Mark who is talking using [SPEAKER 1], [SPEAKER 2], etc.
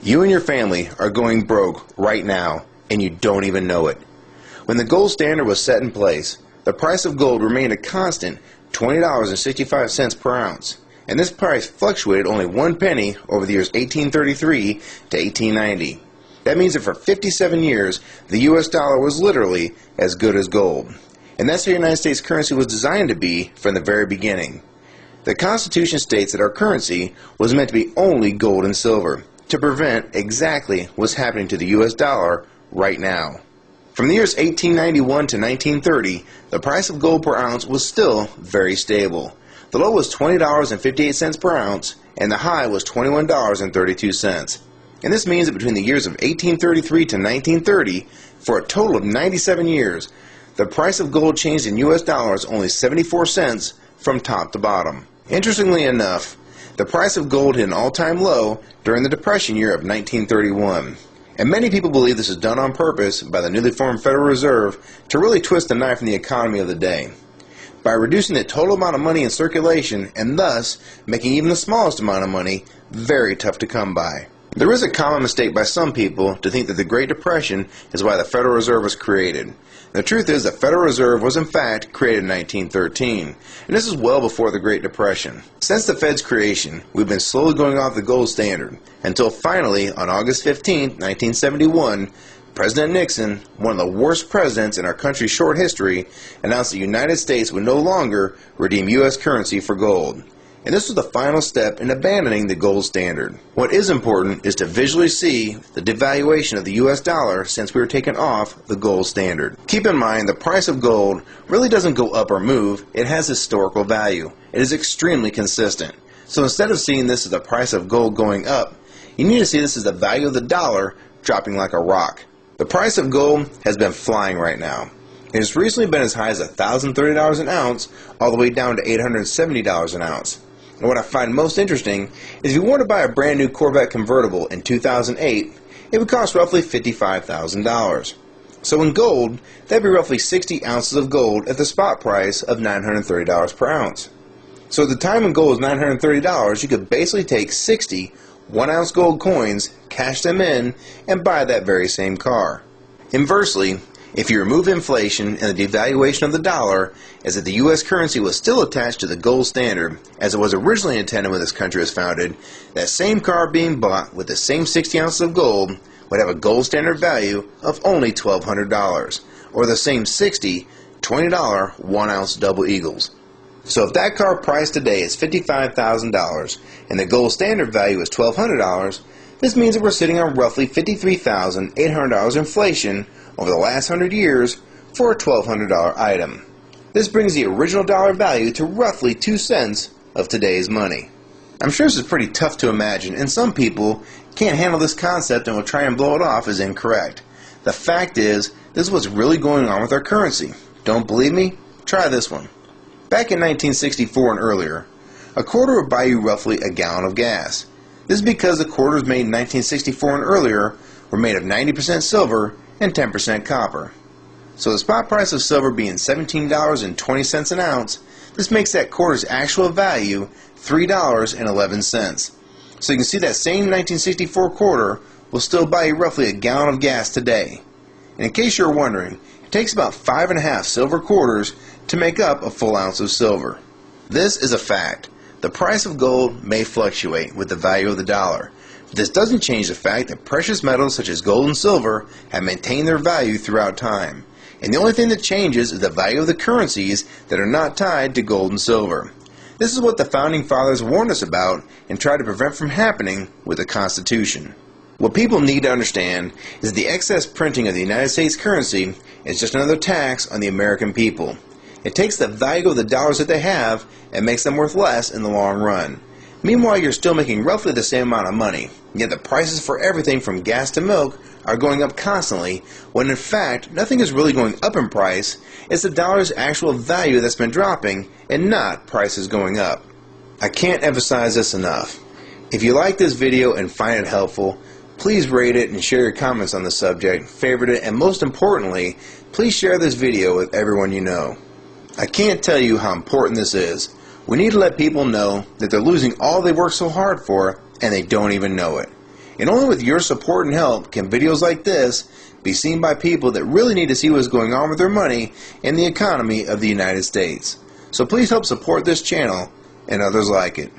[SPEAKER 1] You and your family are going broke right now, and you don't even know it. When the gold standard was set in place, the price of gold remained a constant $20.65 per ounce, and this price fluctuated only 1 penny over the years 1833 to 1890. That means that for 57 years, the U.S. dollar was literally as good as gold. And that's how the United States currency was designed to be from the very beginning. The Constitution states that our currency was meant to be only gold and silver, to prevent exactly what's happening to the U.S. dollar right now. From the years 1891 to 1930, the price of gold per ounce was still very stable. The low was $20.58 per ounce, and the high was $21.32. And this means that between the years of 1833 to 1930, for a total of 97 years, the price of gold changed in U.S. dollars only 74 cents from top to bottom. Interestingly enough, the price of gold hit an all-time low during the Depression year of 1931. And many people believe this is done on purpose by the newly formed Federal Reserve to really twist the knife in the economy of the day, by reducing the total amount of money in circulation and thus making even the smallest amount of money very tough to come by. There is a common mistake by some people to think that the Great Depression is why the Federal Reserve was created. The truth is the Federal Reserve was in fact created in 1913, and this is well before the Great Depression. Since the Fed's creation, we've been slowly going off the gold standard, until finally, on August 15, 1971, President Nixon, one of the worst presidents in our country's short history, announced the United States would no longer redeem U.S. currency for gold. And this was the final step in abandoning the gold standard. What is important is to visually see the devaluation of the U.S. dollar since we were taken off the gold standard. Keep in mind the price of gold really doesn't go up or move, it has historical value. It is extremely consistent. So instead of seeing this as the price of gold going up, you need to see this as the value of the dollar dropping like a rock. The price of gold has been flying right now. It has recently been as high as $1,030 an ounce all the way down to $870 an ounce. And what I find most interesting is if you want to buy a brand new Corvette convertible in 2008, it would cost roughly $55,000. So in gold, that'd be roughly 60 ounces of gold at the spot price of $930 per ounce. So at the time when gold was $930, you could basically take 60 1-ounce gold coins, cash them in, and buy that very same car. Inversely, if you remove inflation and the devaluation of the dollar, as if the U.S. currency was still attached to the gold standard, as it was originally intended when this country was founded, that same car being bought with the same 60 ounces of gold would have a gold standard value of only $1,200, or the same 60 $20 1-ounce double eagles. So if that car price today is $55,000 and the gold standard value is $1,200, this means that we're sitting on roughly $53,800 inflation over the last 100 years for a $1,200 item. This brings the original dollar value to roughly 2 cents of today's money. I'm sure this is pretty tough to imagine, and some people can't handle this concept and will try and blow it off as incorrect. The fact is, this is what's really going on with our currency. Don't believe me? Try this one. Back in 1964 and earlier, a quarter would buy you roughly a gallon of gas. This is because the quarters made in 1964 and earlier were made of 90% silver and 10% copper. So the spot price of silver being $17.20 an ounce, this makes that quarter's actual value $3.11. So you can see that same 1964 quarter will still buy you roughly a gallon of gas today. And in case you're wondering, it takes about 5.5 silver quarters to make up a full ounce of silver. This is a fact. The price of gold may fluctuate with the value of the dollar, but this doesn't change the fact that precious metals such as gold and silver have maintained their value throughout time. And the only thing that changes is the value of the currencies that are not tied to gold and silver. This is what the Founding Fathers warned us about and tried to prevent from happening with the Constitution. What people need to understand is that the excess printing of the United States currency is just another tax on the American people. It takes the value of the dollars that they have and makes them worth less in the long run. Meanwhile, you're still making roughly the same amount of money, yet the prices for everything from gas to milk are going up constantly, when in fact nothing is really going up in price. It's the dollar's actual value that's been dropping and not prices going up. I can't emphasize this enough. If you like this video and find it helpful, please rate it and share your comments on the subject, favorite it, and most importantly, please share this video with everyone you know. I can't tell you how important this is. We need to let people know that they're losing all they worked so hard for and they don't even know it. And only with your support and help can videos like this be seen by people that really need to see what's going on with their money and the economy of the United States. So please help support this channel and others like it.